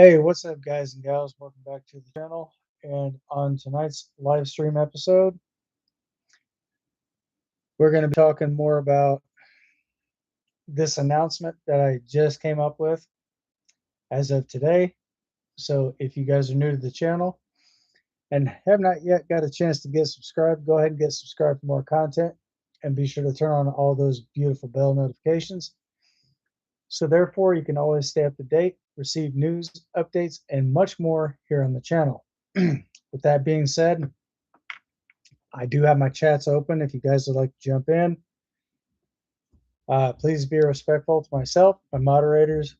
Hey, what's up, guys and gals? Welcome back to the channel. And on tonight's live stream episode, we're going to be talking more about this announcement that I just came up with as of today. So, if you guys are new to the channel and have not yet got a chance to get subscribed, go ahead and get subscribed for more content and be sure to turn on all those beautiful bell notifications. So, therefore, you can always stay up to date, receive news, updates, and much more here on the channel. With that being said, I do have my chats open if you guys would like to jump in. Please be respectful to myself, my moderators,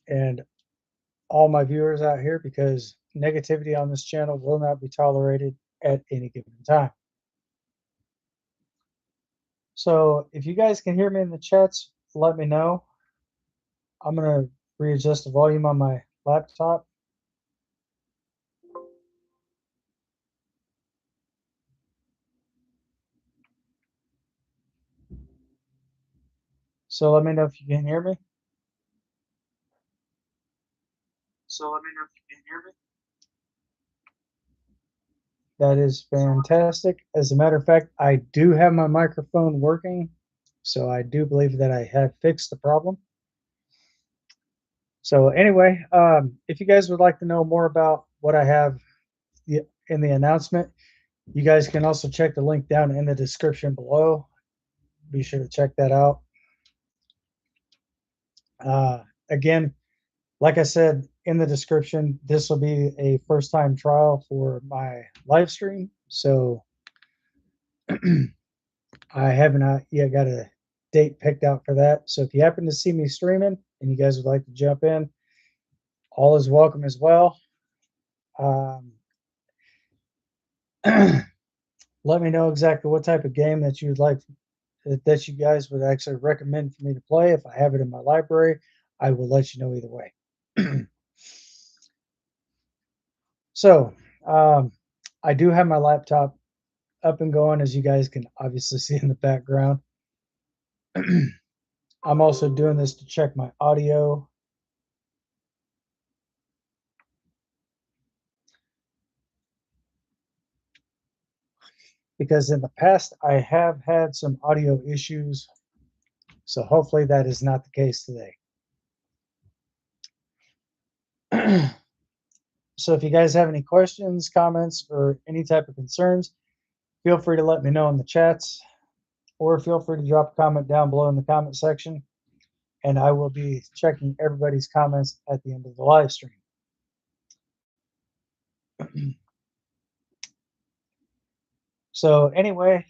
and all my viewers out here because negativity on this channel will not be tolerated at any given time. So if you guys can hear me in the chats, let me know. I'm going to readjust the volume on my laptop. So let me know if you can hear me. That is fantastic. As a matter of fact, I do have my microphone working, so I do believe that I have fixed the problem. So anyway, if you guys would like to know more about what I have in the announcement, you guys can also check the link down in the description below. Be sure to check that out. Again, like I said in the description, this will be a first time trial for my live stream. So I have not yet got a date picked out for that. So if you happen to see me streaming and you guys would like to jump in, all is welcome as well. Let me know exactly what type of game that you would like that you guys would actually recommend for me to play. If I have it in my library, I will let you know either way. So I do have my laptop up and going, as you guys can obviously see in the background. I'm also doing this to check my audio. Because in the past, I have had some audio issues. So hopefully that is not the case today. So if you guys have any questions, comments, or any type of concerns, feel free to let me know in the chats, or feel free to drop a comment down below in the comment section, and I will be checking everybody's comments at the end of the live stream. So anyway,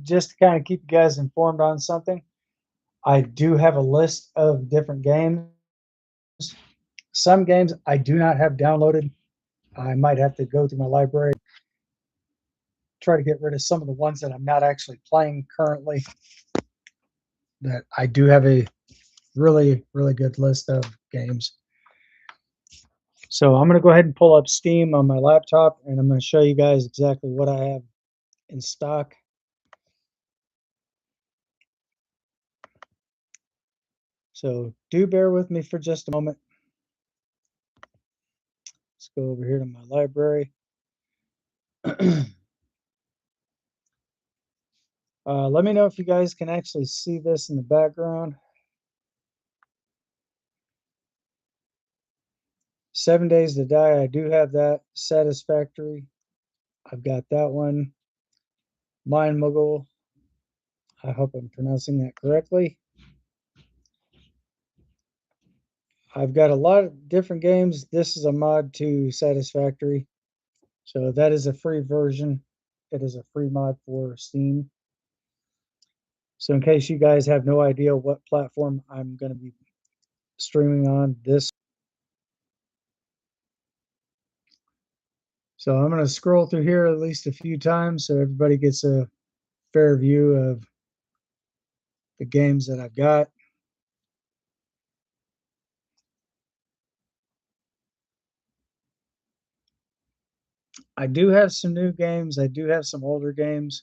just to kind of keep you guys informed on something, I do have a list of different games. Some games I do not have downloaded. I might have to go through my library, try to get rid of some of the ones that I'm not actually playing currently. But I do have a really, really good list of games. So I'm going to go ahead and pull up Steam on my laptop, and I'm going to show you guys exactly what I have in stock. So do bear with me for just a moment. Let's go over here to my library. Let me know if you guys can actually see this in the background. 7 Days to Die, I do have that. Satisfactory, I've got that one. Mind Muggle, I hope I'm pronouncing that correctly. I've got a lot of different games. This is a mod to Satisfactory. So that is a free version. It is a free mod for Steam. So in case you guys have no idea what platform I'm going to be streaming on, this. So I'm going to scroll through here at least a few times so everybody gets a fair view of the games that I've got. I do have some new games. I do have some older games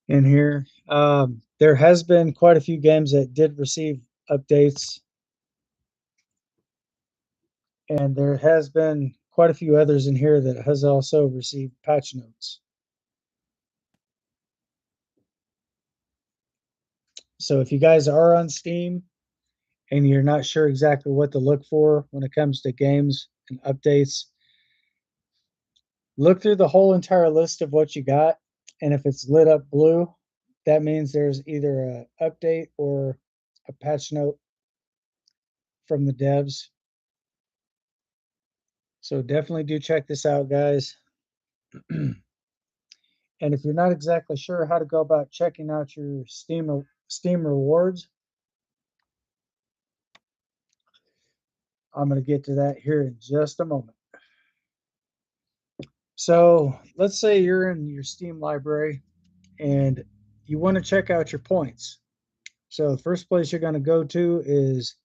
in here. There has been quite a few games that did receive updates. And there has been quite a few others in here that has also received patch notes. So if you guys are on Steam and you're not sure exactly what to look for when it comes to games and updates, look through the whole entire list of what you got. And if it's lit up blue, that means there's either a update or a patch note from the devs. So definitely do check this out, guys. And if you're not exactly sure how to go about checking out your Steam rewards, I'm going to get to that here in just a moment. So let's say you're in your Steam library and you want to check out your points. So the first place you're going to go to is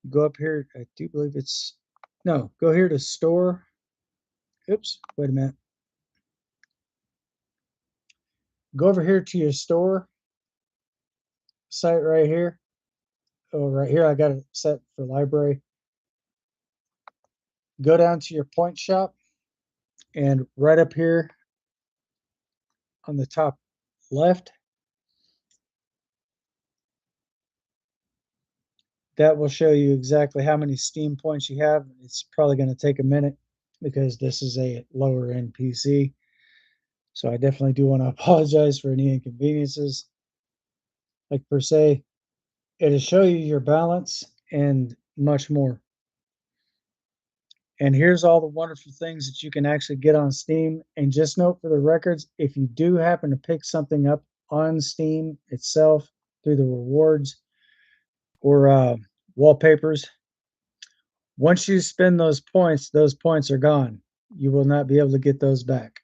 go up here. I do believe it's, no, go here to store. Oops, wait a minute. Go over here to your store site right here. Oh, right here, I got it set for library. Go down to your point shop, and right up here on the top left, that will show you exactly how many Steam points you have. It's probably going to take a minute because this is a lower end PC. So I definitely do want to apologize for any inconveniences. Like per se, it'll show you your balance and much more. And here's all the wonderful things that you can actually get on Steam. And just note for the records, if you do happen to pick something up on Steam itself through the rewards or wallpapers, once you spend those points are gone. You will not be able to get those back.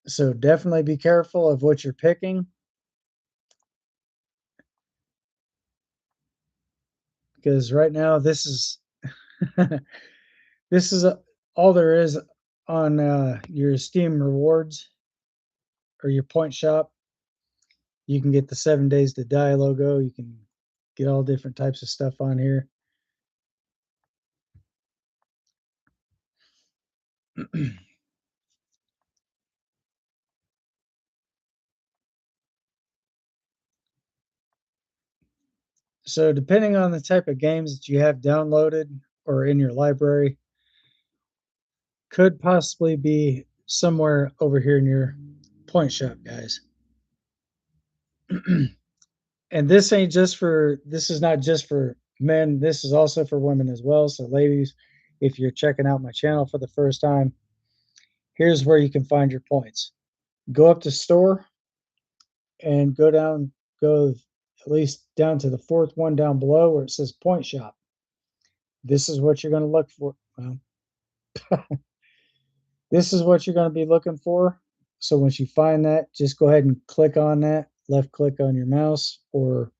So definitely be careful of what you're picking, because right now this is this is all there is on your Steam rewards or your point shop. You can get the 7 Days to Die logo. You can get all different types of stuff on here. So depending on the type of games that you have downloaded or in your library, could possibly be somewhere over here in your point shop, guys. And this is not just for men, this is also for women as well. So ladies, if you're checking out my channel for the first time, here's where you can find your points. Go up to store and go at least down to the fourth one down below where it says point shop. This is what you're going to look for. Well, this is what you're going to be looking for. So once you find that, just go ahead and click on that, left click on your mouse or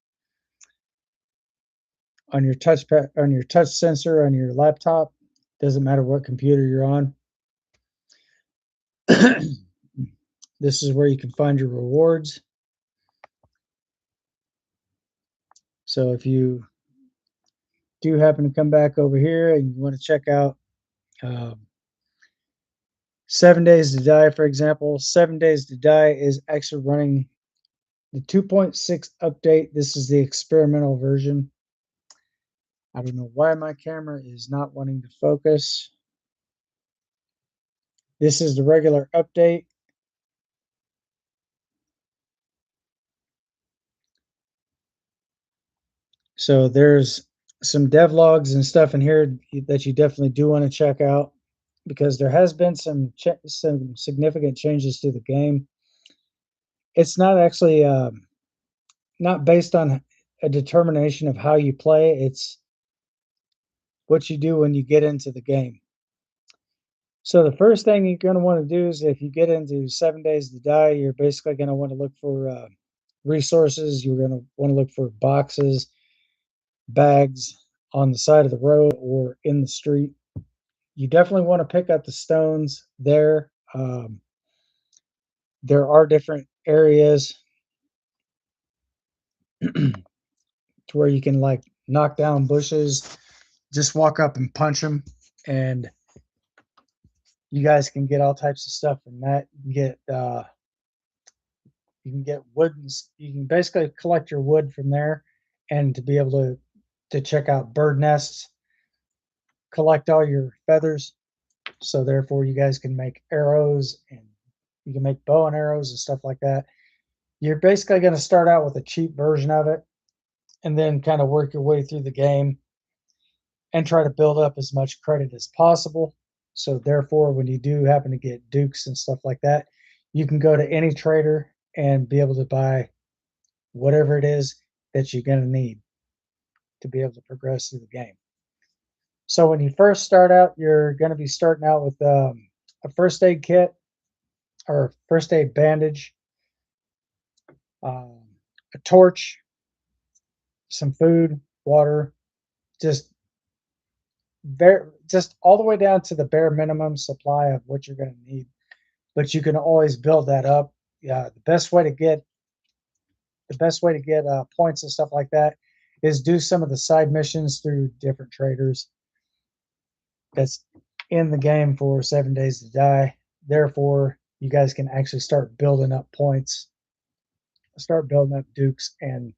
on your touchpad, on your touch sensor on your laptop. Doesn't matter what computer you're on. This is where you can find your rewards. So if you do happen to come back over here and you want to check out 7 Days to Die, for example, 7 Days to Die is actually running the 2.6 update. This is the experimental version. I don't know why my camera is not wanting to focus. This is the regular update. So there's some devlogs and stuff in here that you definitely do want to check out because there has been some significant changes to the game. It's not actually not based on a determination of how you play. It's what you do when you get into the game. So the first thing you're going to want to do is if you get into 7 Days to Die, you're basically going to want to look for resources. You're going to want to look for boxes, bags on the side of the road or in the street. You definitely want to pick up the stones there. There are different areas to to where you can like knock down bushes, just walk up and punch them, and you guys can get all types of stuff from that. You can get wood. You can basically collect your wood from there, and to be able to check out bird nests, collect all your feathers. So therefore, you guys can make arrows and you can make bow and arrows and stuff like that. You're basically going to start out with a cheap version of it, and then kind of work your way through the game and try to build up as much credit as possible. So therefore, when you do happen to get dukes and stuff like that, you can go to any trader and be able to buy whatever it is that you're going to need to be able to progress through the game. So when you first start out, you're going to be starting out with a first aid kit or first aid bandage, um, a torch, some food, water, just just all the way down to the bare minimum supply of what you're going to need. But you can always build that up. Yeah, the best way to get points and stuff like that is do some of the side missions through different traders that's in the game for 7 Days to Die. Therefore, you guys can actually start building up points, start building up dukes, and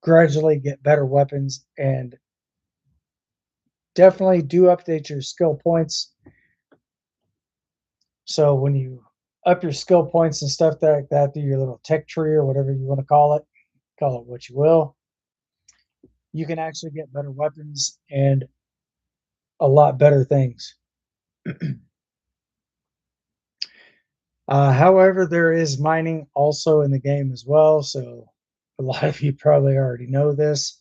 gradually get better weapons. And definitely do update your skill points. So when you up your skill points and stuff like that through your little tech tree or whatever you want to call it what you will, you can actually get better weapons and a lot better things. However, there is mining also in the game as well, so a lot of you probably already know this.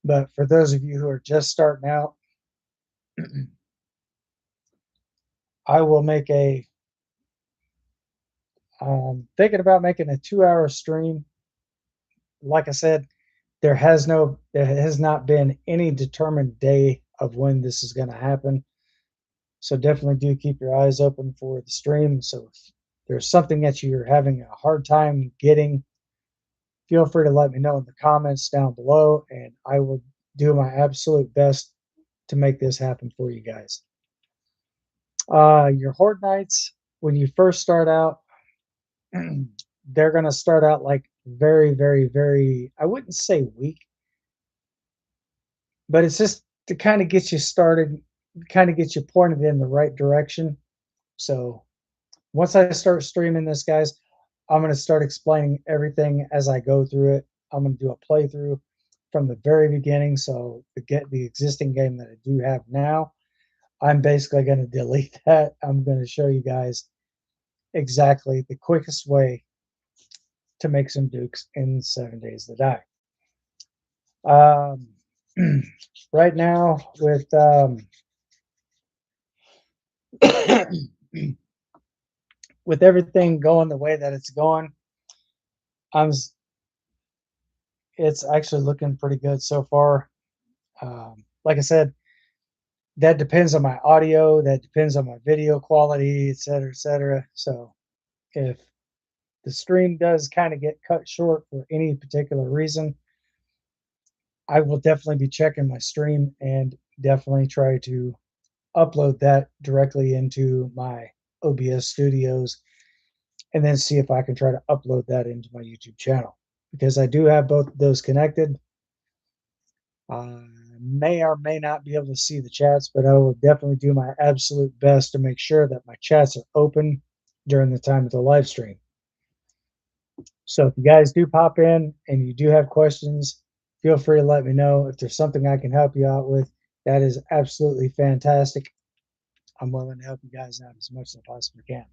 But for those of you who are just starting out, I will make thinking about making a 2-hour stream. Like I said, there has not been any determined day of when this is going to happen. So definitely do keep your eyes open for the stream. So if there's something that you're having a hard time getting, feel free to let me know in the comments down below, and I will do my absolute best to make this happen for you guys. Your Horde Knights, when you first start out, they're going to start out like very, very, very, I wouldn't say weak, but it's just to kind of get you started, kind of get you pointed in the right direction. So once I start streaming this, guys, I'm going to start explaining everything as I go through it. I'm going to do a playthrough from the very beginning. So to get the existing game that I do have now, I'm basically going to delete that. I'm going to show you guys exactly the quickest way to make some dukes in 7 Days to Die. Right now, with everything going the way that it's going, I'm it's actually looking pretty good so far. Like I said, that depends on my audio, that depends on my video quality, et cetera, et cetera. So if the stream does kind of get cut short for any particular reason, I will definitely be checking my stream and definitely try to upload that directly into my OBS studios and then see if I can try to upload that into my YouTube channel, because I do have both of those connected. I may or may not be able to see the chats, but I will definitely do my absolute best to make sure that my chats are open during the time of the live stream. So if you guys do pop in and you do have questions, feel free to let me know. If there's something I can help you out with, that is absolutely fantastic. I'm willing to help you guys out as much as I possibly can.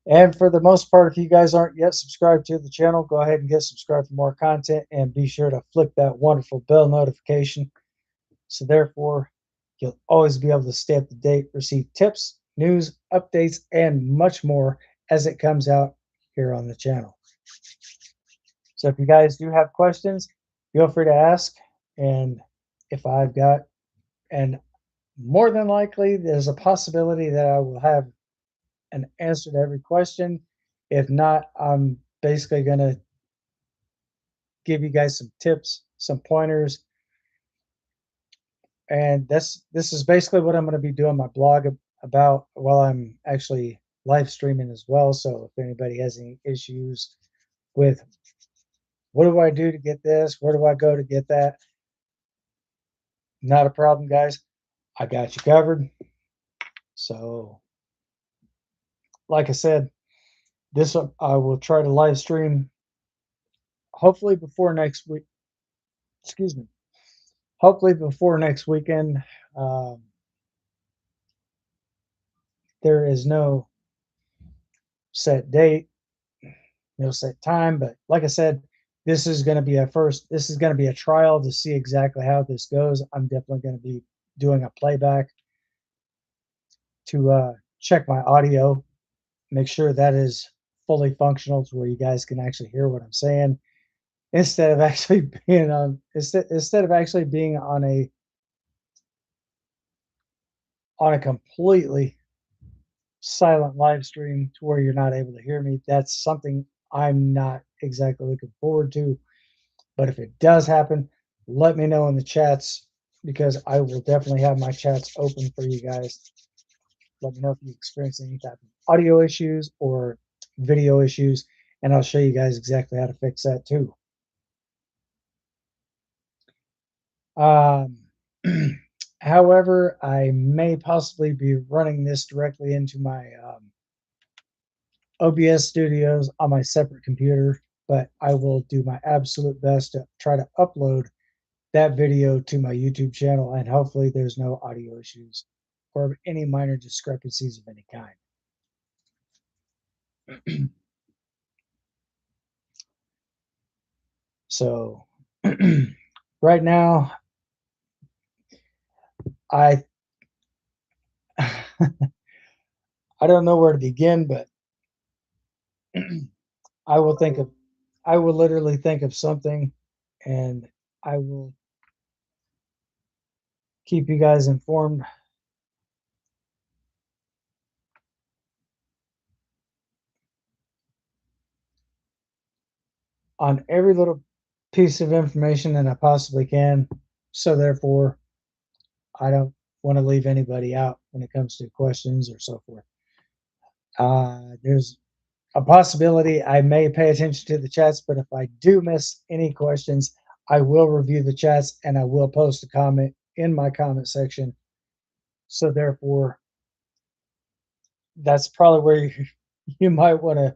And for the most part, if you guys aren't yet subscribed to the channel, go ahead and get subscribed for more content, and be sure to flick that wonderful bell notification. So therefore, you'll always be able to stay up to date, receive tips, news, updates, and much more as it comes out here on the channel. So if you guys do have questions, feel free to ask. And if I've got, and more than likely, there's a possibility that I will have an answer to every question. If not, I'm basically going to give you guys some tips, some pointers, and this is basically what I'm going to be doing my blog about while I'm actually live streaming as well. So if anybody has any issues with what do I do to get this, where do I go to get that, not a problem, guys. I got you covered. So, like I said, this I will try to live stream hopefully before next week. Excuse me. Hopefully before next weekend. Um, there is no set date, no set time, but like I said, this is going to be a first. This is going to be a trial to see exactly how this goes. I'm definitely going to be doing a playback to check my audio, make sure that is fully functional to where you guys can actually hear what I'm saying instead of actually being on instead of actually being on a completely silent live stream to where you're not able to hear me. That's something I'm not exactly looking forward to. But if it does happen, let me know in the chats because I will definitely have my chats open for you guys. Let me know if you experience any type of audio issues or video issues, and I'll show you guys exactly how to fix that too. Um, however, I may possibly be running this directly into my OBS studios on my separate computer, but I will do my absolute best to try to upload that video to my YouTube channel, and hopefully there's no audio issues or any minor discrepancies of any kind. So right now, I I don't know where to begin, but I will think of I will literally think of something, and I will keep you guys informed on every little piece of information that I possibly can. So therefore, I don't want to leave anybody out when it comes to questions or so forth. There's a possibility I may pay attention to the chats, but if I do miss any questions, I will review the chats and I will post a comment in my comment section. So therefore, that's probably where you might want to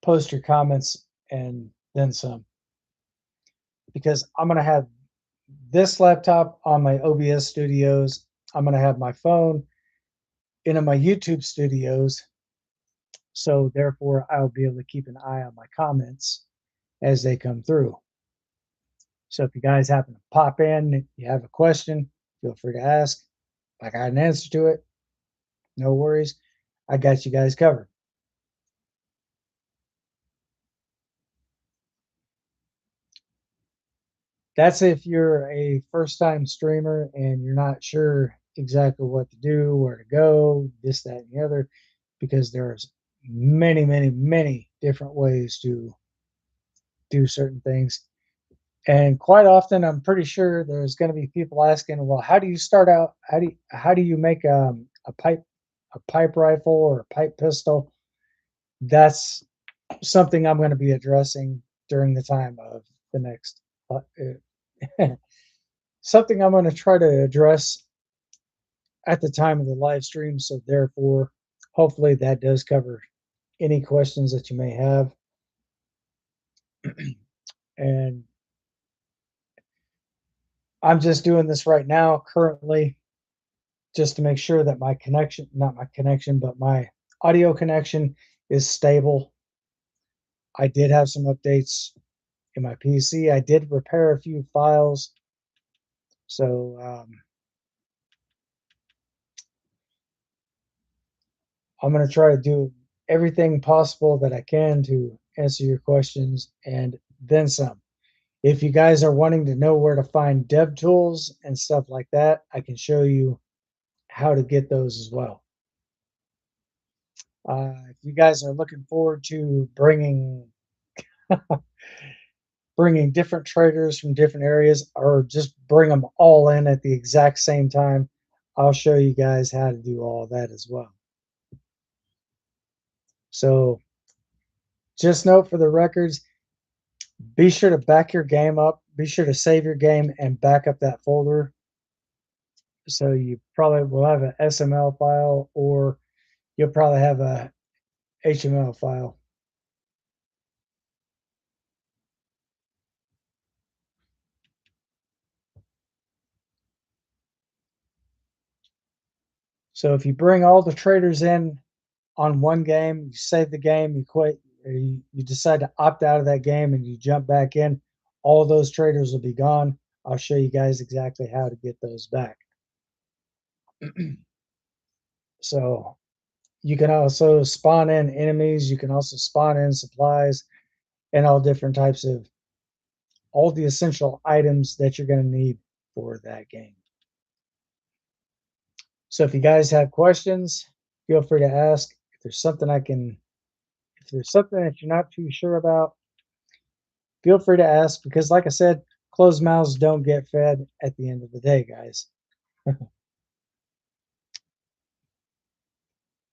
post your comments and then some, because I'm going to have this laptop on my OBS studios. I'm going to have my phone in my YouTube studios. So therefore, I'll be able to keep an eye on my comments as they come through. So if you guys happen to pop in, you have a question, feel free to ask. If I got an answer to it, no worries. I got you guys covered. That's if you're a first time streamer and you're not sure exactly what to do, where to go, this, that, and the other, because there's many, many, many different ways to do certain things. And quite often, I'm pretty sure there's going to be people asking, "Well, how do you start out? How do you make a pipe rifle or a pipe pistol?" That's something I'm going to be addressing during the time of the next. Something I'm going to try to address at the time of the live stream. So therefore, hopefully that does cover any questions that you may have. And I'm just doing this right now currently just to make sure that my connection, not my connection, but my audio connection is stable. I did have some updates in my PC. I did repair a few files. So I'm going to try to do everything possible that I can to answer your questions and then some. If you guys are wanting to know where to find dev tools and stuff like that, I can show you how to get those as well. If you guys are looking forward to bringing bringing different traders from different areas, or just bring them all in at the exact same time. I'll show you guys how to do all that as well. So just note for the records, be sure to back your game up. Be sure to save your game and back up that folder. So you probably will have an SML file, or you'll probably have a HTML file. So if you bring all the traders in on one game, you save the game, you quit, or you decide to opt out of that game and you jump back in, all those traders will be gone. I'll show you guys exactly how to get those back. So you can also spawn in enemies. You can also spawn in supplies and all different types of all the essential items that you're going to need for that game. So if you guys have questions, feel free to ask. If there's something if there's something that you're not too sure about, feel free to ask, because like I said, closed mouths don't get fed at the end of the day, guys.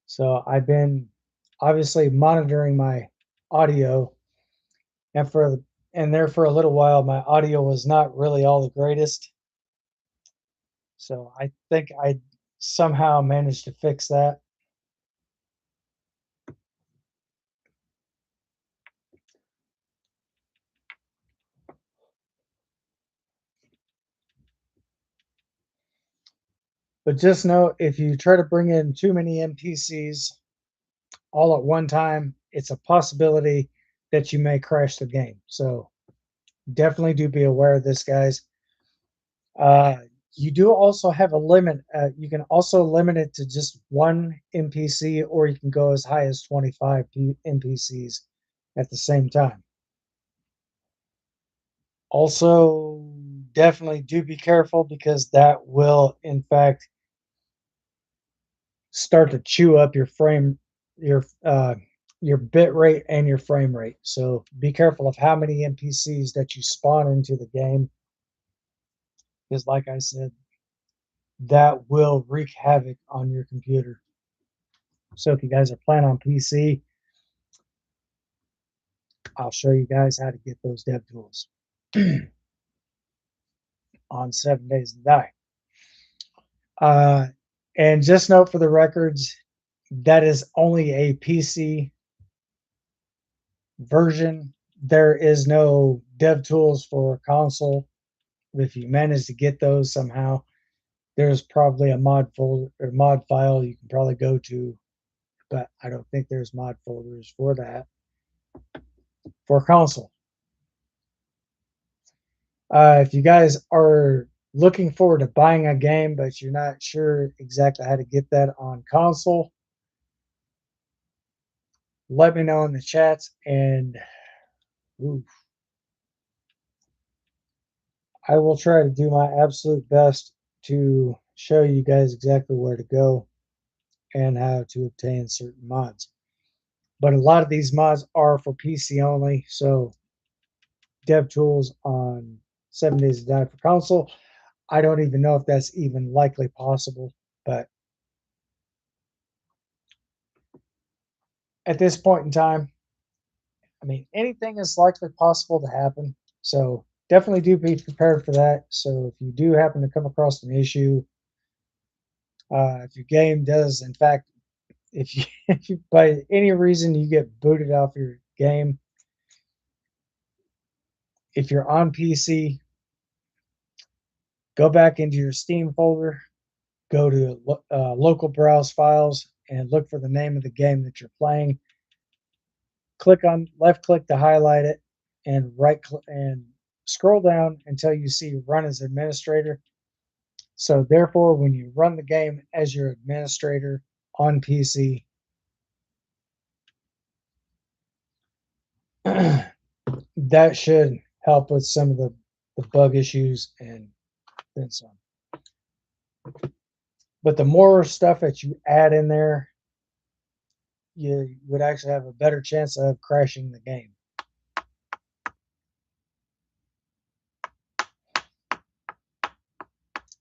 So I've been obviously monitoring my audio, and there for a little while my audio was not really all the greatest. So I think I somehow managed to fix that. But just know, if you try to bring in too many NPCs all at one time, it's a possibility that you may crash the game. So definitely do be aware of this, guys. Uh, you do also have a limit. You can also limit it to just one NPC, or you can go as high as 25 NPCs at the same time. Also, definitely do be careful, because that will, in fact, start to chew up your your bit rate and your frame rate. So be careful of how many NPCs that you spawn into the game, because like I said, that will wreak havoc on your computer. So if you guys are playing on PC, I'll show you guys how to get those dev tools on 7 Days to Die. Uh, and just note for the records, that is only a PC version. There is no dev tools for a console. If you manage to get those somehow, there's probably a mod folder or mod file you can probably go to, but I don't think there's mod folders for that for console. If you guys are looking forward to buying a game, but you're not sure exactly how to get that on console, let me know in the chats, and ooh, I will try to do my absolute best to show you guys exactly where to go and how to obtain certain mods. But a lot of these mods are for PC only, so dev tools on 7 Days to Die for console, I don't even know if that's even likely possible. But at this point in time, I mean, anything is likely possible to happen. So definitely do be prepared for that. So if you do happen to come across an issue, if your game does, in fact, if you by any reason you get booted off your game, if you're on PC, go back into your Steam folder, go to local browse files, and look for the name of the game that you're playing. Click on left click to highlight it, and right click and scroll down until you see run as administrator. So therefore, when you run the game as your administrator on PC, that should help with some of the bug issues and then some. But the more stuff that you add in there, you would actually have a better chance of crashing the game.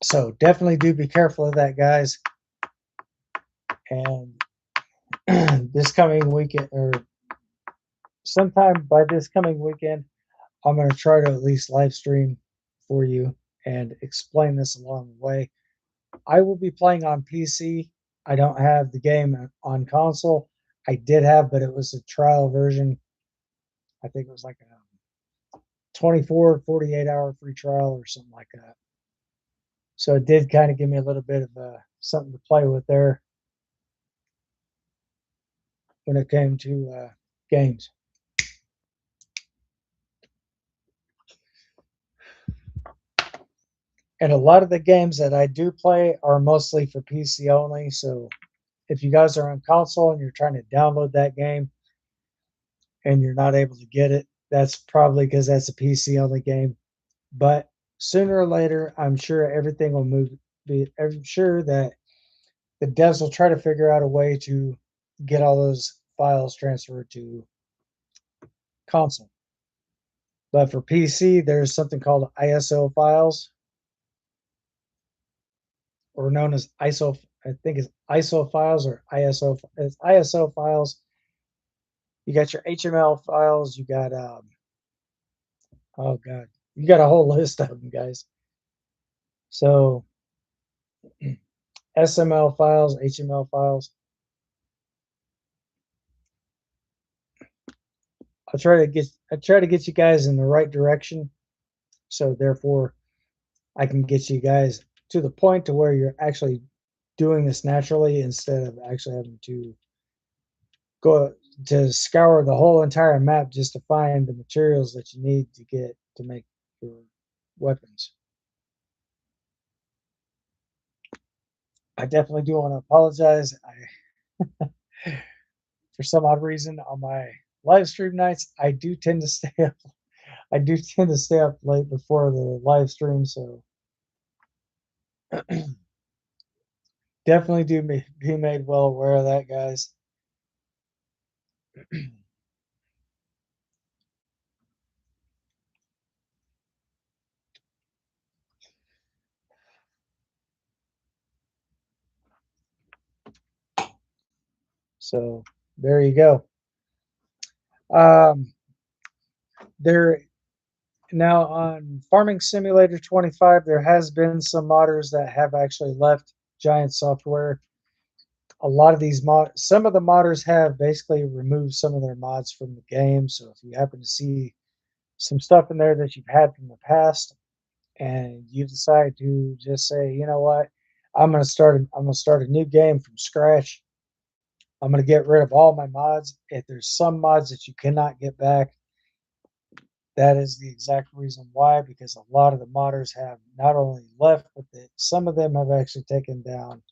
So definitely do be careful of that, guys. And this coming weekend, or sometime by this coming weekend, I'm going to try to at least live stream for you and explain this along the way. I will be playing on PC. I don't have the game on console. I did have, but it was a trial version. I think it was like a 24, 48 hour free trial or something like that. So it did kind of give me a little bit of something to play with there when it came to games. And a lot of the games that I do play are mostly for PC only. So if you guys are on console and you're trying to download that game and you're not able to get it, that's probably because that's a PC only game. But sooner or later, I'm sure everything will move. I'm sure that the devs will try to figure out a way to get all those files transferred to console. But for PC, there's something called ISO files, or known as ISO. I think it's ISO files or ISO. It's ISO files. You got your HTML files. You got oh god, you got a whole list of them, guys. So SML files, HTML files. I try to get you guys in the right direction. So therefore, I can get you guys to the point to where you're actually doing this naturally instead of actually having to go to scour the whole entire map just to find the materials that you need to get to make your weapons. I definitely do want to apologize. For some odd reason, on my live stream nights, I do tend to stay up. I do tend to stay up late before the live stream, so definitely do be made well aware of that, guys. So there you go. Um, there now on Farming Simulator 25, there has been some modders that have actually left Giant Software. A lot of these some of the modders have basically removed some of their mods from the game. So if you happen to see some stuff in there that you've had from the past, and you decide to just say, you know what, I'm gonna start a new game from scratch. I'm gonna get rid of all my mods. If there's some mods that you cannot get back, that is the exact reason why, because a lot of the modders have not only left, but some of them have actually taken down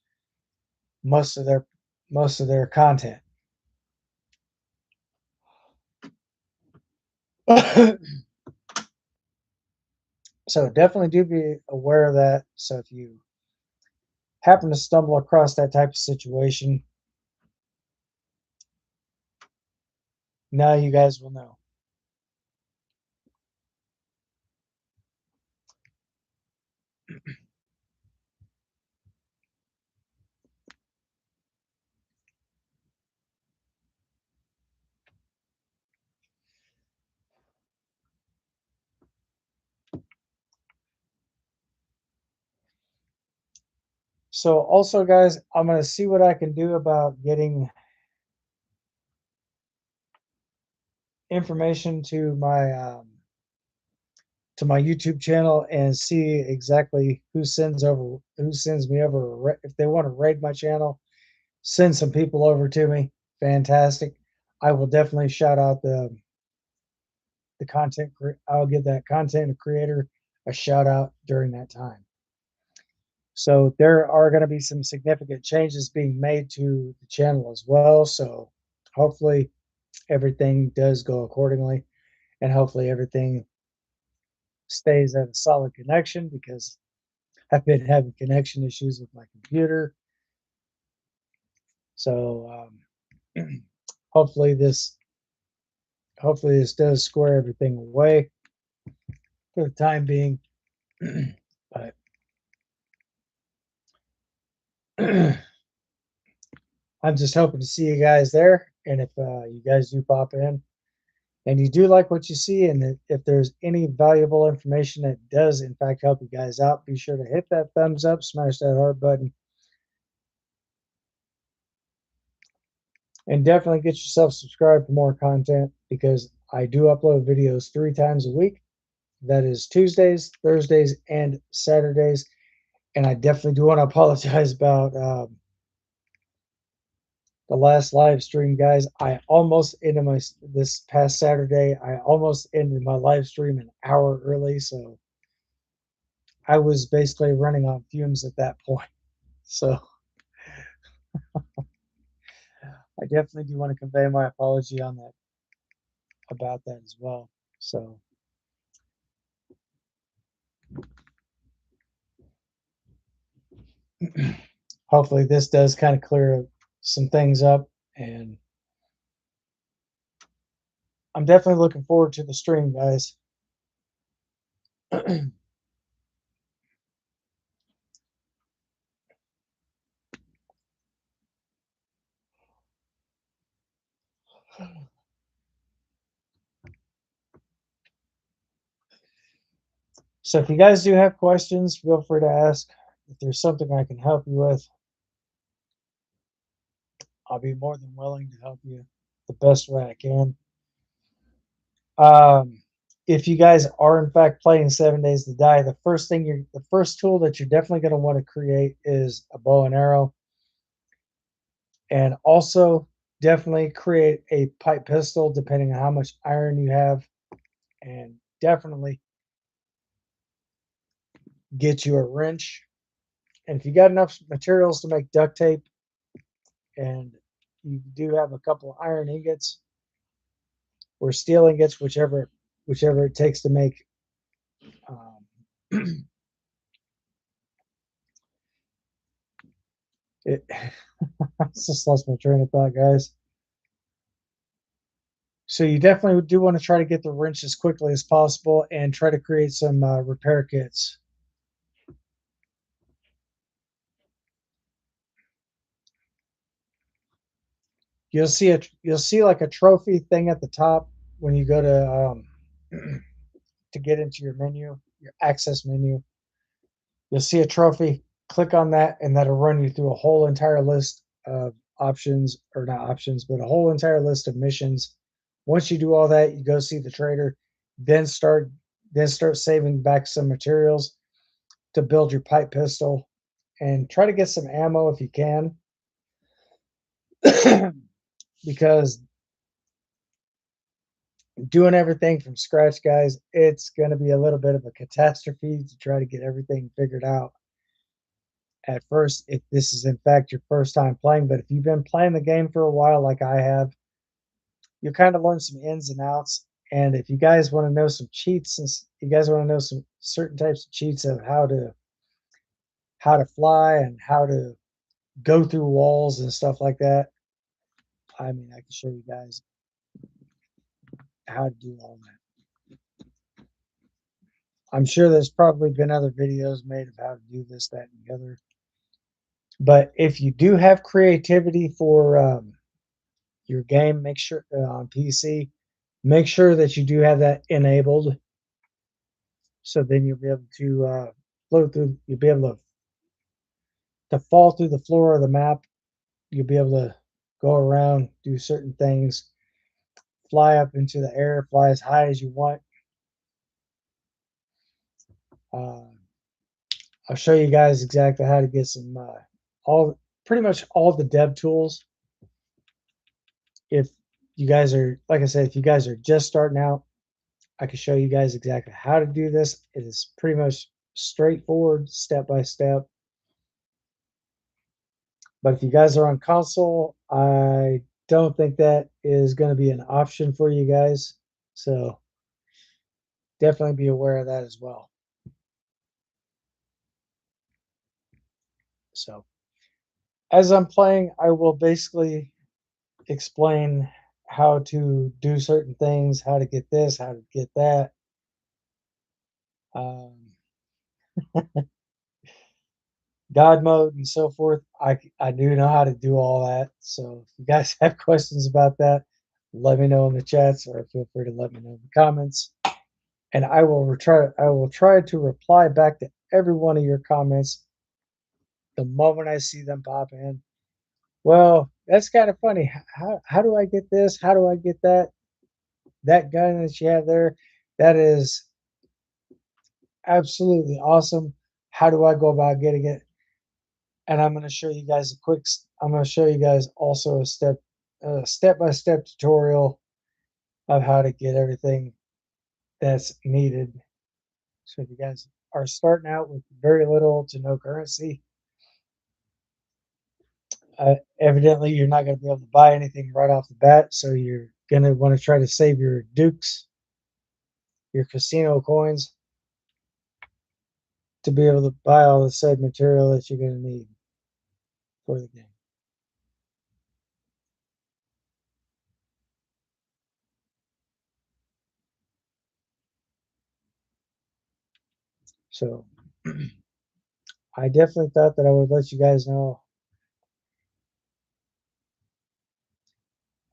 most of their content. So definitely do be aware of that. So if you happen to stumble across that type of situation, now you guys will know. So also, guys, I'm gonna see what I can do about getting information to my YouTube channel and see exactly who sends me over. If they want to raid my channel, send some people over to me. Fantastic. I will definitely shout out the content. I'll give that content creator a shout out during that time. So there are going to be some significant changes being made to the channel as well. So hopefully everything does go accordingly, and hopefully everything stays at a solid connection, because I've been having connection issues with my computer. So hopefully this does square everything away for the time being. But I'm just hoping to see you guys there. And if you guys do pop in and you do like what you see, and if there's any valuable information that does in fact help you guys out, be sure to hit that thumbs up, smash that heart button, and definitely get yourself subscribed for more content, because I do upload videos 3 times a week. That is Tuesdays, Thursdays, and Saturdays. And I definitely do want to apologize about the last live stream, guys. I almost ended this past Saturday. I almost ended my live stream an hour early, so I was basically running on fumes at that point. So I definitely do want to convey my apology on that, about that as well. So hopefully this does kind of clear some things up, and I'm definitely looking forward to the stream, guys. So if you guys do have questions, feel free to ask. If there's something I can help you with, I'll be more than willing to help you the best way I can. Um, if you guys are in fact playing 7 Days to Die, the first tool that you're definitely going to want to create is a bow and arrow, and also definitely create a pipe pistol depending on how much iron you have, and definitely get you a wrench. And if you got enough materials to make duct tape, and you do have a couple of iron ingots or steel ingots, whichever it takes to make it. I just lost my train of thought, guys. So you definitely do want to try to get the wrench as quickly as possible and try to create some repair kits. You'll see like a trophy thing at the top when you go to get into your menu, your access menu. You'll see a trophy. Click on that, and that'll run you through a whole entire list of options, or not options, but a whole entire list of missions. Once you do all that, you go see the trader, then start saving back some materials to build your pipe pistol, and try to get some ammo if you can. Because doing everything from scratch, guys, it's going to be a little bit of a catastrophe to try to get everything figured out at first, if this is in fact your first time playing. But if you've been playing the game for a while like I have, you kind of learn some ins and outs. And if you guys want to know some cheats, since you guys want to know some certain types of cheats of how to fly and how to go through walls and stuff like that, I mean, I can show you guys how to do all that. I'm sure there's probably been other videos made of how to do this, that, and the other. But if you do have creativity for your game, make sure on PC, make sure that you do have that enabled. So then you'll be able to float through. You'll be able to fall through the floor of the map. You'll be able to go around, do certain things, fly up into the air, fly as high as you want. Uh, I'll show you guys exactly how to get some pretty much all the dev tools. If you guys are, like I said, if you guys are just starting out, I can show you guys exactly how to do this. It is pretty much straightforward, step by step. But if you guys are on console, I don't think that is going to be an option for you guys. So definitely be aware of that as well. So as I'm playing, I will basically explain how to do certain things, how to get this, how to get that. Um, God mode and so forth. I do know how to do all that. So if you guys have questions about that, let me know in the chats or feel free to let me know in the comments. And I will try to reply back to every one of your comments the moment I see them pop in. Well, that's kind of funny. How do I get this? How do I get that? That gun that you have there, that is absolutely awesome. How do I go about getting it? And I'm going to show you guys I'm going to show you guys also a step-by-step tutorial of how to get everything that's needed. So if you guys are starting out with very little to no currency, evidently you're not going to be able to buy anything right off the bat. So you're going to want to try to save your dukes, your casino coins, to be able to buy all the said material that you're going to need for the game. So I definitely thought that I would let you guys know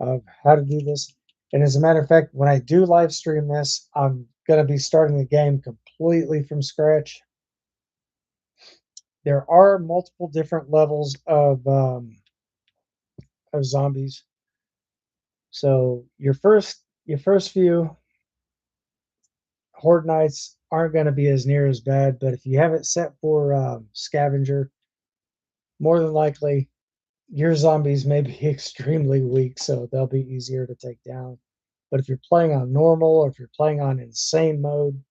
of how to do this. And as a matter of fact, when I do live stream this, I'm going to be starting the game completely from scratch. There are multiple different levels of zombies. So your first few Horde Nights aren't going to be as near as bad, but if you have it set for Scavenger, more than likely your zombies may be extremely weak, so they'll be easier to take down. But if you're playing on normal or if you're playing on insane mode,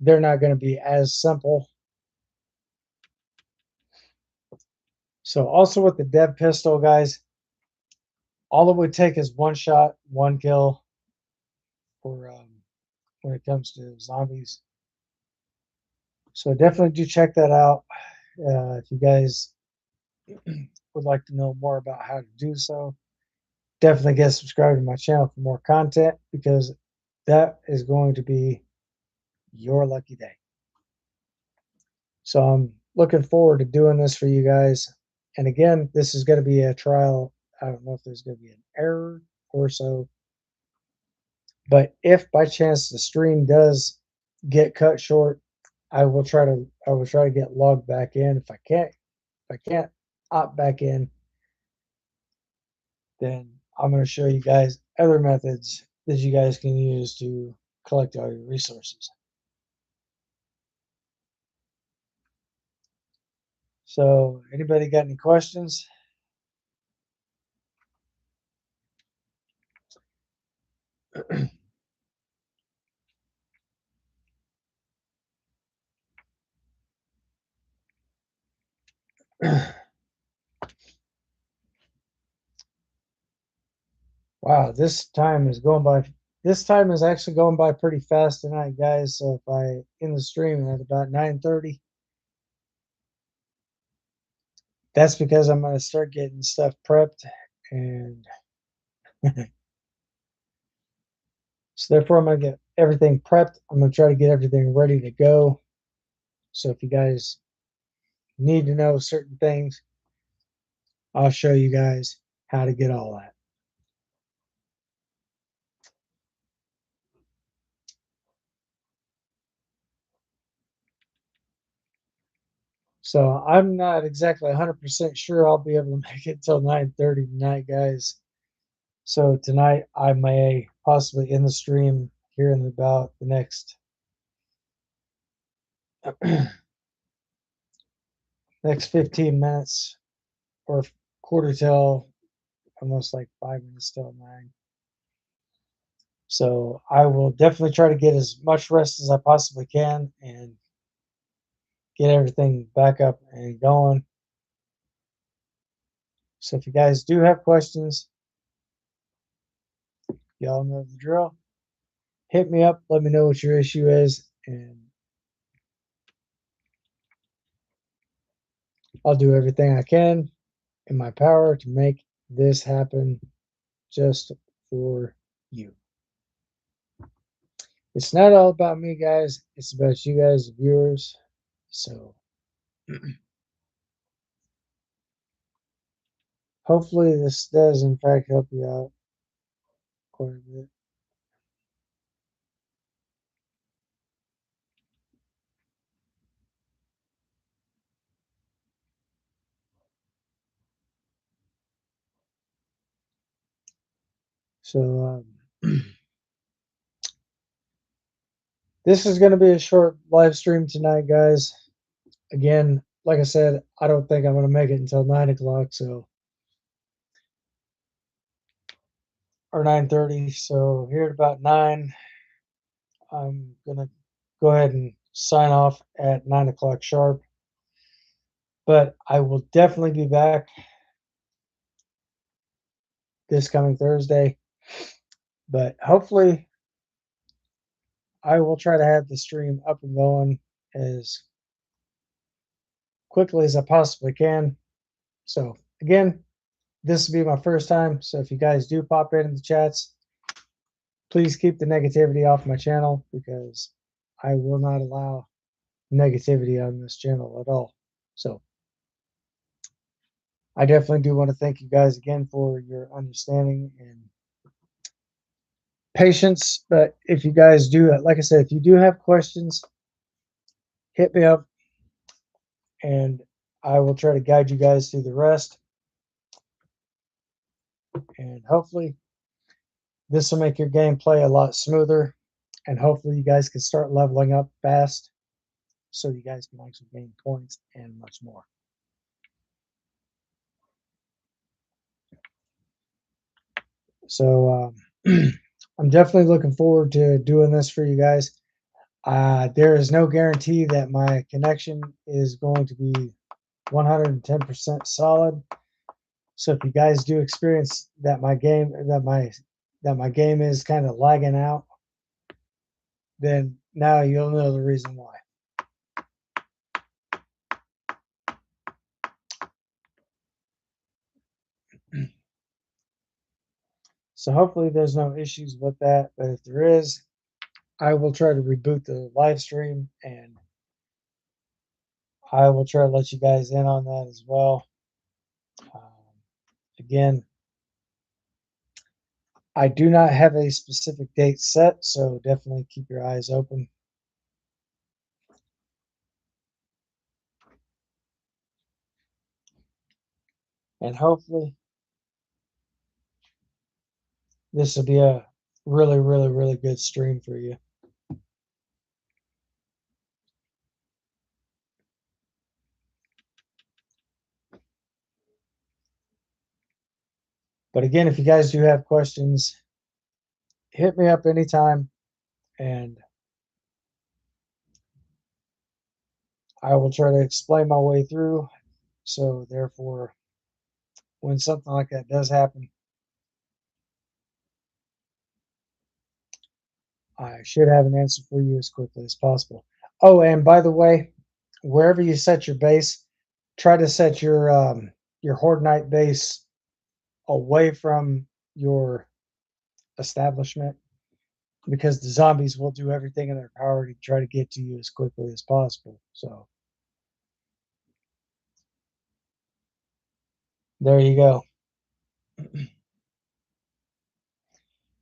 they're not going to be as simple. So also with the dev pistol, guys, all it would take is one shot, one kill for when it comes to zombies. So definitely do check that out if you guys would like to know more about how to do so. Definitely get subscribed to my channel for more content because that is going to be your lucky day. So I'm looking forward to doing this for you guys. And again, this is going to be a trial. I don't know if there's going to be an error or so, but if by chance the stream does get cut short, I will try to get logged back in. If I can't opt back in, then I'm going to show you guys other methods that you guys can use to collect all your resources. So anybody got any questions? Wow, this time is actually going by pretty fast tonight, guys. So if I end the stream at about 9:30, that's because I'm gonna start getting stuff prepped and so therefore I'm gonna get everything prepped. I'm gonna try to get everything ready to go. So if you guys need to know certain things, I'll show you guys how to get all that. So I'm not exactly 100% sure I'll be able to make it till 9:30 tonight, guys. So tonight I may possibly end the stream here in about the next 15 minutes or quarter till almost like 5 minutes till 9. So I will definitely try to get as much rest as I possibly can and get everything back up and going. So if you guys do have questions, y'all know the drill. Hit me up, let me know what your issue is, and I'll do everything I can in my power to make this happen just for you. It's not all about me, guys. It's about you guys, the viewers. So Hopefully this does in fact help you out quite a bit. So this is going to be a short live stream tonight, guys. Again, like I said, I don't think I'm going to make it until 9 o'clock, so or 9:30. So here at about 9, I'm going to go ahead and sign off at 9 o'clock sharp. But I will definitely be back this coming Thursday. But hopefully, I will try to have the stream up and going as quickly as I possibly can. So, again, this will be my first time. So, if you guys do pop in the chats, please keep the negativity off my channel because I will not allow negativity on this channel at all. So, I definitely do want to thank you guys again for your understanding and patience. But if you guys do, like I said, if you do have questions, hit me up and I will try to guide you guys through the rest. And hopefully, this will make your gameplay a lot smoother. And hopefully, you guys can start leveling up fast so you guys can actually gain points and much more. So, I'm definitely looking forward to doing this for you guys. There is no guarantee that my connection is going to be 110% solid. So if you guys do experience that my game is kind of lagging out, then now you'll know the reason why. So hopefully there's no issues with that, but if there is, I will try to reboot the live stream and I will try to let you guys in on that as well. Again, I do not have a specific date set, so definitely keep your eyes open. And hopefully this will be a really, really, really good stream for you. But again, if you guys do have questions, hit me up anytime and I will try to explain my way through. So therefore, when something like that does happen, I should have an answer for you as quickly as possible. Oh, and by the way, wherever you set your base, try to set your Horde Night base away from your establishment because the zombies will do everything in their power to try to get to you as quickly as possible. So there you go.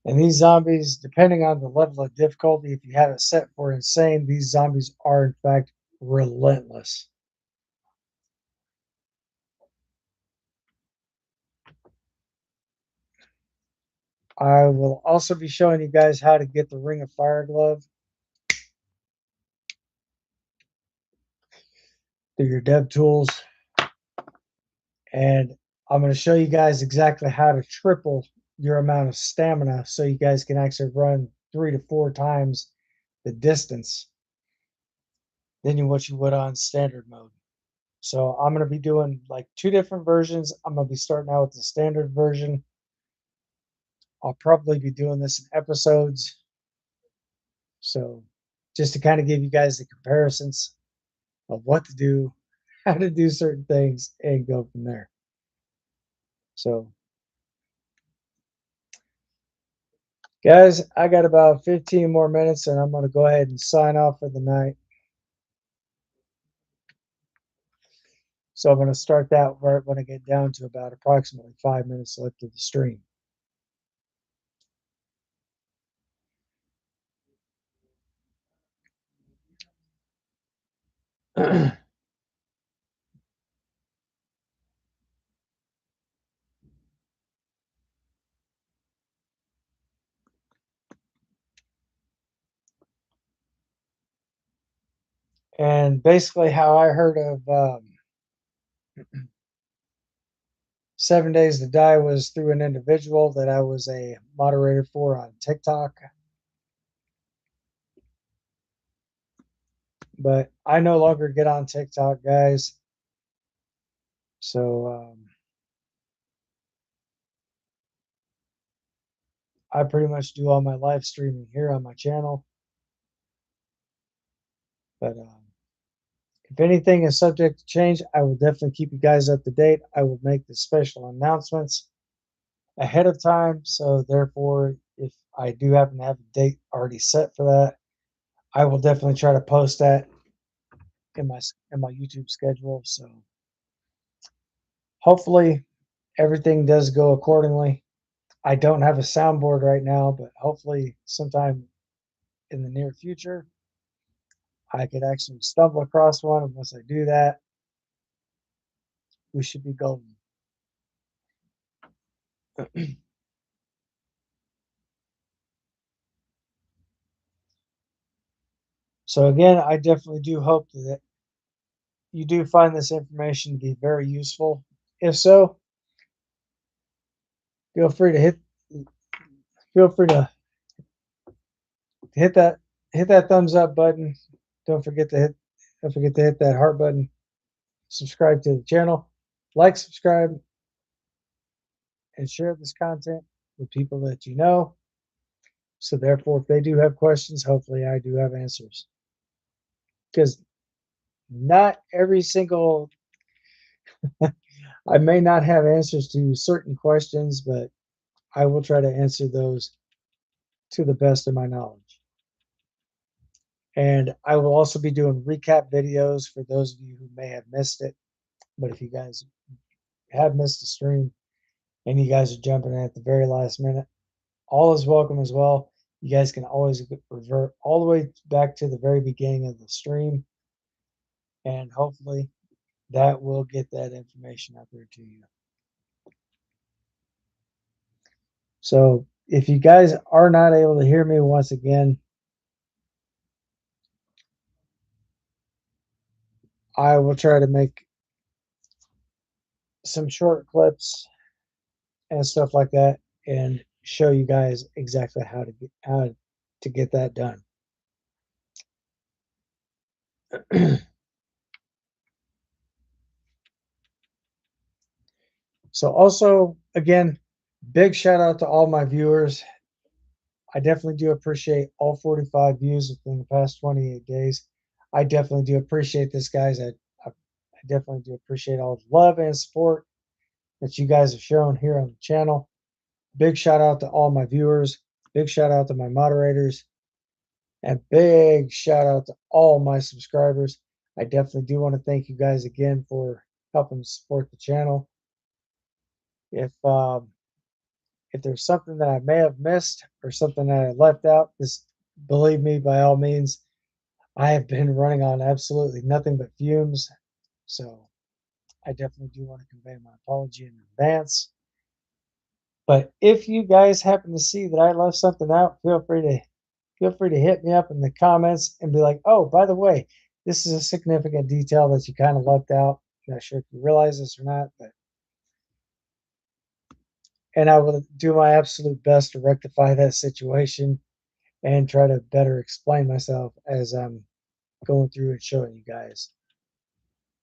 And these zombies, depending on the level of difficulty, if you have it set for insane, these zombies are in fact relentless. I will also be showing you guys how to get the Ring of Fire glove through your dev tools. And I'm going to show you guys exactly how to triple your amount of stamina so you guys can actually run 3 to 4 times the distance than what you would on standard mode. So I'm going to be doing like 2 different versions. I'm going to be starting out with the standard version. I'll probably be doing this in episodes. So just to kind of give you guys the comparisons of what to do, how to do certain things, and go from there. So, guys, I got about 15 more minutes and I'm going to go ahead and sign off for the night. So I'm going to start that right when I get down to about approximately 5 minutes left of the stream. And basically, how I heard of 7 Days to Die was through an individual that I was a moderator for on TikTok. But I no longer get on TikTok, guys. So I pretty much do all my live streaming here on my channel. But if anything is subject to change, I will definitely keep you guys up to date. I will make the special announcements ahead of time. So therefore, if I do happen to have a date already set for that, I will definitely try to post that in my YouTube schedule. So hopefully everything does go accordingly. I don't have a soundboard right now, but hopefully sometime in the near future, I could actually stumble across one. And once I do that, we should be golden. So again, I definitely do hope that you do find this information to be very useful. If so, feel free to feel free to hit that hit that thumbs up button. Don't forget to hit that heart button. Subscribe to the channel. Like, subscribe, and share this content with people that you know. So therefore, if they do have questions, hopefully I do have answers. Because not every single I may not have answers to certain questions, but I will try to answer those to the best of my knowledge. And I will also be doing recap videos for those of you who may have missed it. But if you guys have missed the stream and you guys are jumping in at the very last minute, all is welcome as well. You guys can always revert all the way back to the very beginning of the stream, and hopefully that will get that information out there to you. So if you guys are not able to hear me once again, I will try to make some short clips and stuff like that and show you guys exactly how to get that done. So also, again, big shout out to all my viewers. I definitely do appreciate all 45 views within the past 28 days. I definitely do appreciate this, guys. I definitely do appreciate all the love and support that you guys have shown here on the channel. Big shout out to all my viewers. Big shout out to my moderators. And big shout out to all my subscribers. I definitely do want to thank you guys again for helping support the channel. If there's something that I may have missed or something that I left out, just believe me, by all means, I have been running on absolutely nothing but fumes. So I definitely do want to convey my apology in advance. But if you guys happen to see that I left something out, feel free to hit me up in the comments and be like, oh, by the way, this is a significant detail that you kind of left out. I'm not sure if you realize this or not, and I will do my absolute best to rectify that situation and try to better explain myself as I'm going through and showing you guys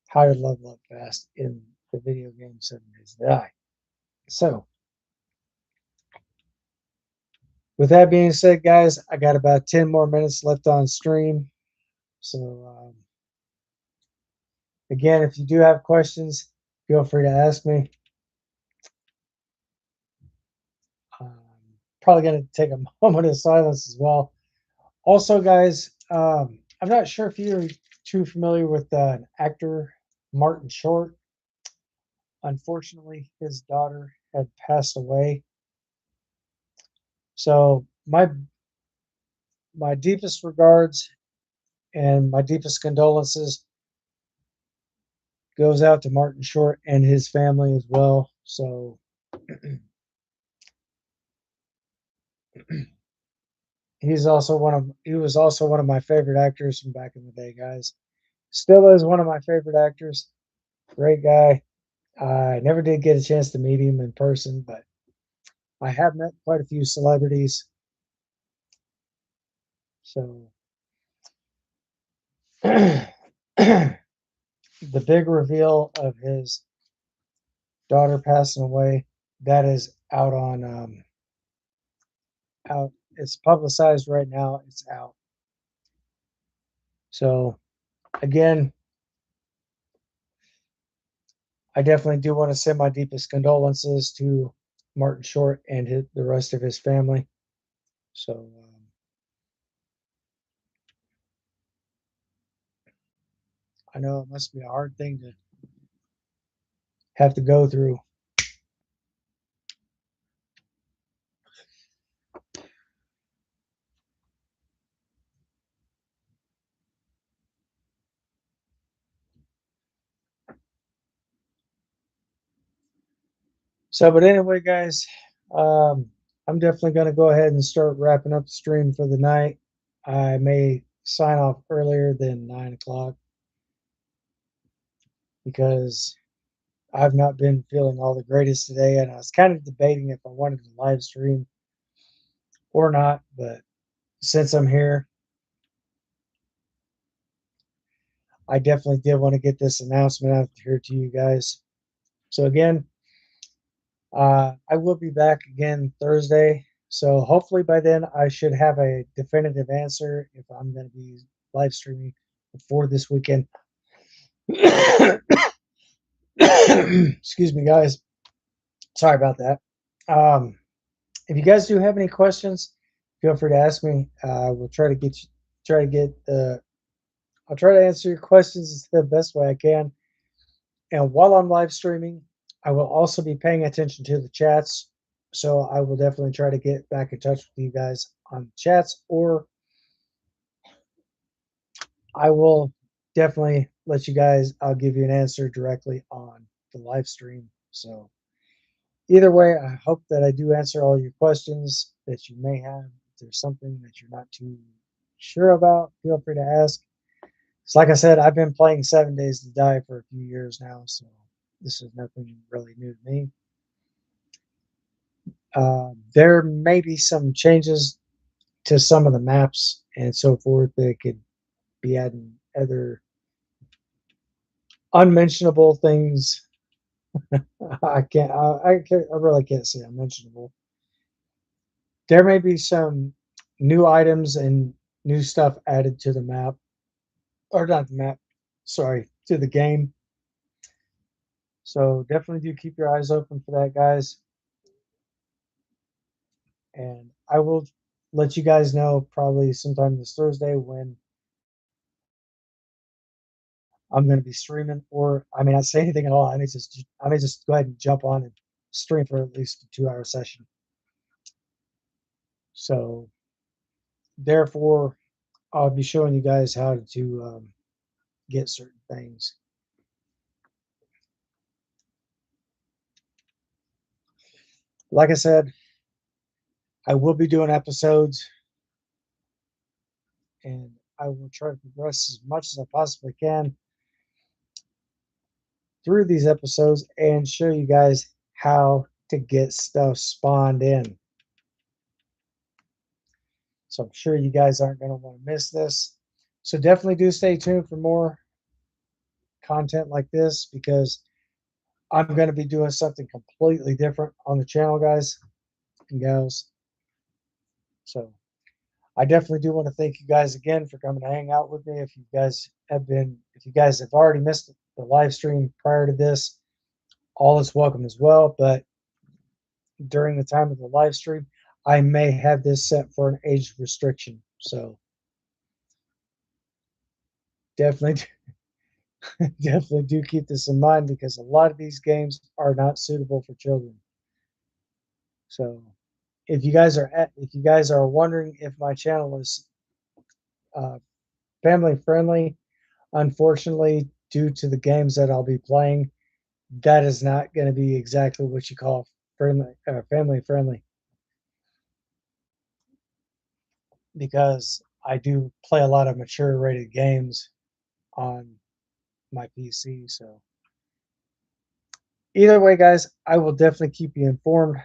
how to level up fast in the video game 7 Days to Die. So, with that being said, guys, I got about 10 more minutes left on stream. So, again, if you do have questions, feel free to ask me. Probably going to take a moment of silence as well. Also, guys, I'm not sure if you're too familiar with an actor, Martin Short. unfortunately, his daughter had passed away. So my deepest regards and my deepest condolences goes out to Martin Short and his family as well. So he was also one of my favorite actors from back in the day, guys. Still is one of my favorite actors. Great guy. I never did get a chance to meet him in person, but I have met quite a few celebrities. So the big reveal of his daughter passing away, that is out on out it's publicized right now. It's out. So again, I definitely do want to send my deepest condolences to Martin Short and the rest of his family. So I know it must be a hard thing to have to go through. So, but anyway, guys, I'm definitely going to go ahead and start wrapping up the stream for the night. I may sign off earlier than 9 o'clock because I've not been feeling all the greatest today, and I was kind of debating if I wanted to live stream or not. But since I'm here, I definitely did want to get this announcement out here to you guys. So again, I will be back again Thursday. So hopefully by then I should have a definitive answer if I'm going to be live streaming before this weekend. Excuse me, guys. Sorry about that. Um, if you guys do have any questions, feel free to ask me. We'll try to try to get. I'll try to answer your questions the best way I can. And while I'm live streaming, I will also be paying attention to the chats. So I will definitely try to get back in touch with you guys on chats, or I will definitely let you guys, I'll give you an answer directly on the live stream. So either way, I hope that I do answer all your questions that you may have. If there's something that you're not too sure about, feel free to ask. So like I said, I've been playing 7 Days to Die for a few years now, so this is nothing really new to me. There may be some changes to some of the maps and so forth that could be adding other unmentionable things. I really can't say unmentionable. There may be some new items and new stuff added to the map, or not the map, sorry, to the game. So definitely do keep your eyes open for that, guys. And I will let you guys know probably sometime this Thursday when I'm going to be streaming, or I may not say anything at all. I may just go ahead and jump on and stream for at least a 2 hour session. So therefore, I'll be showing you guys how to get certain things. Like I said, I will be doing episodes, and I will try to progress as much as I possibly can through these episodes and show you guys how to get stuff spawned in. So I'm sure you guys aren't going to want to miss this. So definitely do stay tuned for more content like this, because I'm going to be doing something completely different on the channel, guys and gals. So I definitely do want to thank you guys again for coming to hang out with me. If you guys have already missed the live stream prior to this, all is welcome as well. But during the time of the live stream, I may have this set for an age restriction. So definitely definitely do keep this in mind because a lot of these games are not suitable for children. So if you guys are wondering if my channel is uh, family friendly, unfortunately, due to the games that I'll be playing, that is not going to be exactly what you call family friendly, because I do play a lot of mature rated games on my PC. So either way, guys, I will definitely keep you informed,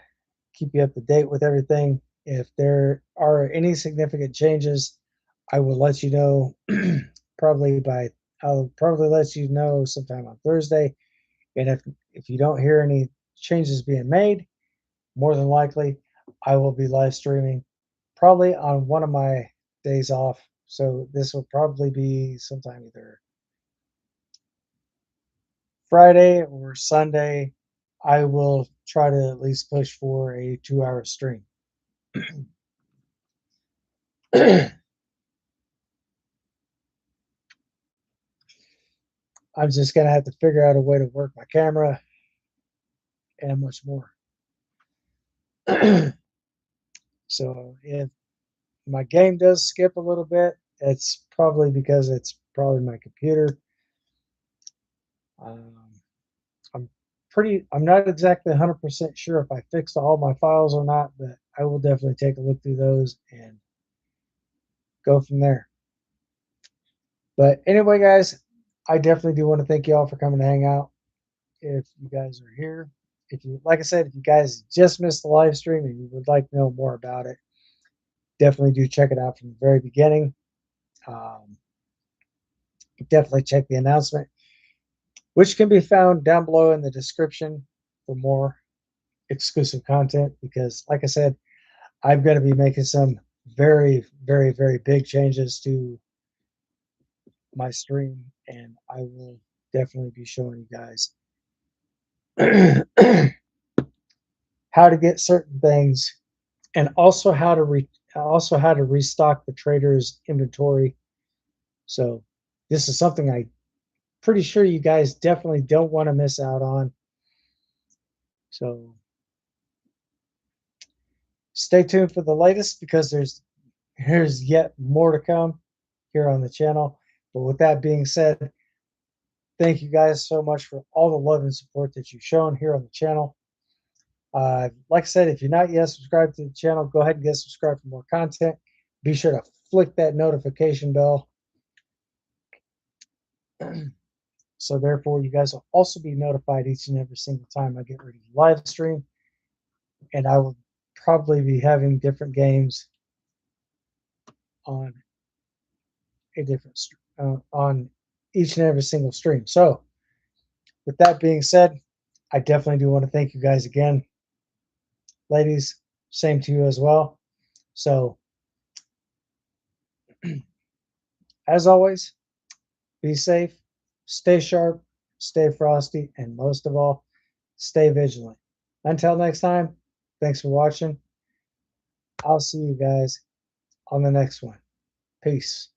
keep you up to date with everything. If there are any significant changes, I will let you know probably by I'll probably let you know sometime on Thursday. And if you don't hear any changes being made, more than likely I will be live streaming probably on one of my days off. So this will probably be sometime either Friday or Sunday. I will try to at least push for a 2 hour stream. I'm just gonna have to figure out a way to work my camera and much more. So if my game does skip a little bit, it's probably because it's probably my computer. Um, I'm not exactly 100% sure if I fixed all my files or not, but I will definitely take a look through those and go from there. But anyway, guys, I definitely do want to thank you all for coming to hang out. If you guys are here, if you, like I said, if you guys just missed the live stream and you would like to know more about it, definitely do check it out from the very beginning. Um, definitely check the announcement, which can be found down below in the description for more exclusive content. Because, like I said, I'm going to be making some very, very, very big changes to my stream, and I will definitely be showing you guys how to get certain things, and also how to restock the trader's inventory. So this is something I pretty sure you guys definitely don't want to miss out on. So stay tuned for the latest because there's yet more to come here on the channel. But with that being said, thank you guys so much for all the love and support that you've shown here on the channel. Like I said, if you're not yet subscribed to the channel, go ahead and get subscribed for more content. Be sure to flick that notification bell. So therefore, you guys will also be notified each and every single time I get ready to live stream. And I will probably be having different games on a different on each and every single stream. So with that being said, I definitely do want to thank you guys again. Ladies, same to you as well. So as always, be safe, stay sharp, stay frosty, and most of all, stay vigilant. Until next time, thanks for watching. I'll see you guys on the next one. Peace.